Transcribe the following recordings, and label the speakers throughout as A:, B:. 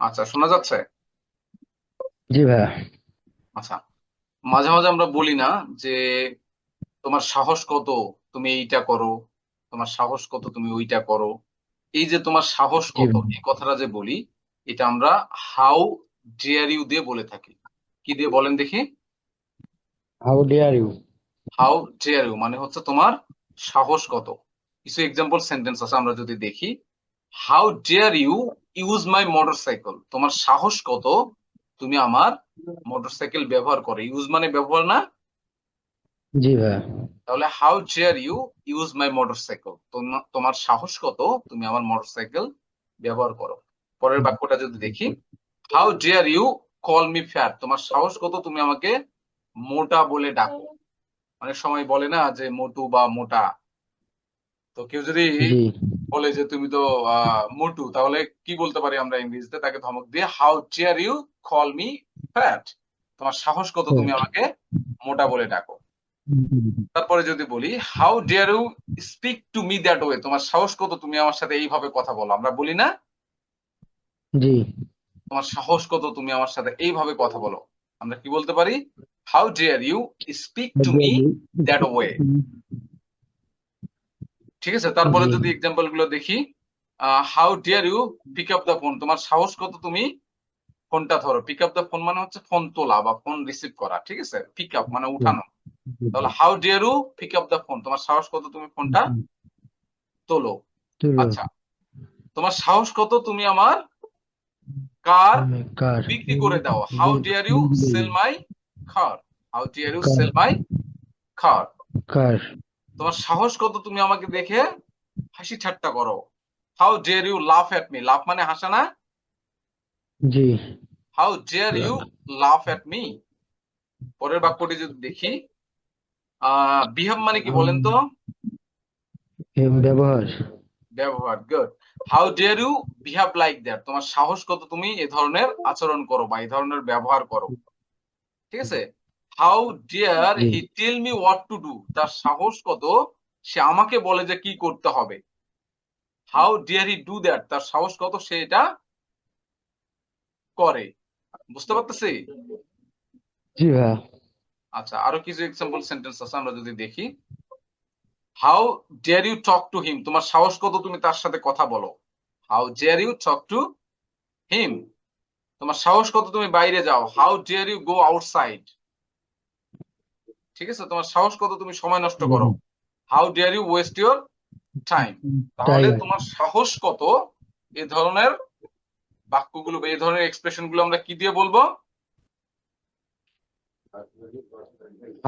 A: আচ্ছা, শোনা যাচ্ছে?
B: জি ভাইয়া।
A: আচ্ছা, মাঝে মাঝে আমরা বলি না যে তোমার সাহস কত, তুমি এইটা করো, তোমার সাহস কত, তুমি ওইটা করো। এই যে তোমার সাহস
B: জি
A: কত,
B: ভাইয়া।
A: এই কথাটা যে বলি, এটা আমরা হাউ ডেয়ার ইউ দিয়ে বলে থাকি। কি দিয়ে বলেন দেখি?
B: How deer you.
A: How dare you মানে হচ্ছে তোমার সাহস কত। কিছু এক্সাম্পল সেন্টেন্স আছে, আমরা যদি দেখি। How dare you use my motorcycle, তোমার সাহস কত তুমি আমার মোটরসাইকেল ব্যবহার করো। ইউজ মানে ব্যবহার না?
B: জি ভাইয়া।
A: তাহলে how dare you use my motorcycle, তোমার সাহস কত তুমি আমার মোটরসাইকেল ব্যবহার করো। পরের বাক্যটা যদি দেখি, how dare you call me fat, তোমার সাহস কত তুমি আমাকে মোটা বলে ডাকো। অনেক সময় বলে না যে মোটু বা মোটা। তো কেউ যদি
B: জি।
A: বলে যে তুমি তো মোটু, তাহলে কি বলতে পারি আমরা ইংরেজিতে? তাকে ধমক দিয়ে how dare you call me fat, তোমার সাহস কত তুমি
B: Right.
A: আমাকে মোটা বলে ডাকো। তারপরে যদি বলি, how dare you speak to me that way, তোমার সাহস কত তুমি আমার সাথে এইভাবে কথা বলো। আমরা বলি না
B: জি।
A: তোমার সাহস কত তুমি আমার সাথে এইভাবে কথা বলো। আমরা কি বলতে পারি? How dare you speak to me that way. ঠিক আছে, তারপরে
B: জি।
A: যদি এক্সাম্পল গুলো দেখি, how dare you pick up the phone, তোমার সাহস কত তুমি ফোনটা ধরো। পিক আপ দ্য ফোন মানে হচ্ছে ফোন তোলা বা ফোন রিসিভ করা। ঠিক আছে, পিক আপ মানে উঠানো। তাহলে how dare you pick up the phone, তোমার সাহস কত তুমি ফোনটা তোলো।
B: তুলো।
A: আচ্ছা, তোমার সাহস কত তুমি আমার কার
B: কার।
A: বিক্রি করে দাও। How deer you sell my car, how deer you sell my car.
B: Car.
A: তোমার সাহস কত তুমি আমাকে দেখে হাসি ঠাট্টা করো। হাউ ডিয়ার ইউ লাফ এট মি, লাফ মানে হাসা না?
B: জি।
A: হাউ ডিয়ার ইউ লাফ এট মি। পরের বাক্যটি যদি দেখি, বিহেভ মানে কি বলেন তো?
B: ব্যবহার।
A: ব্যবহার, good. How deer you behave like that, তোমার সাহস কত তুমি এ ধরনের আচরণ করো বা এই ধরনের ব্যবহার করো। ঠিক আছে, হাউ ডিয়ার
B: জি।
A: He tell me what to do, তার সাহস কত সে আমাকে বলে যে কি করতে হবে। How dare he do that, তার সাহস কত সে এটা করে। বুঝতে পারতেছি?
B: জি ভাইয়া।
A: আচ্ছা, আরো কিছু এক্সাম্পল সেন্টেন্স আছে, আমরা যদি দেখি। How deer you talk to him, তোমার সাহস কত তুমি তার সাথে কথা বলো। How deer you talk to him, তোমার সাহস কত তুমি বাইরে যাও। How deer you go outside. ঠিক আছে, তোমার সাহস কত তুমি সময় নষ্ট করো। How deer you waste your time. তাহলে
B: টাইম।
A: তোমার সাহস কত, এ ধরনের বাক্যগুলো বা এই ধরনের এক্সপ্রেশন গুলো আমরা কি দিয়ে বলবো?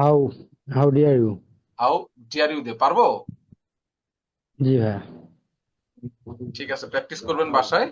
B: How how deer you.
A: How deer you দিয়ে পারবো।
B: জি ভাইয়া।
A: ঠিক আছে, প্র্যাকটিস করবেন বাসায়।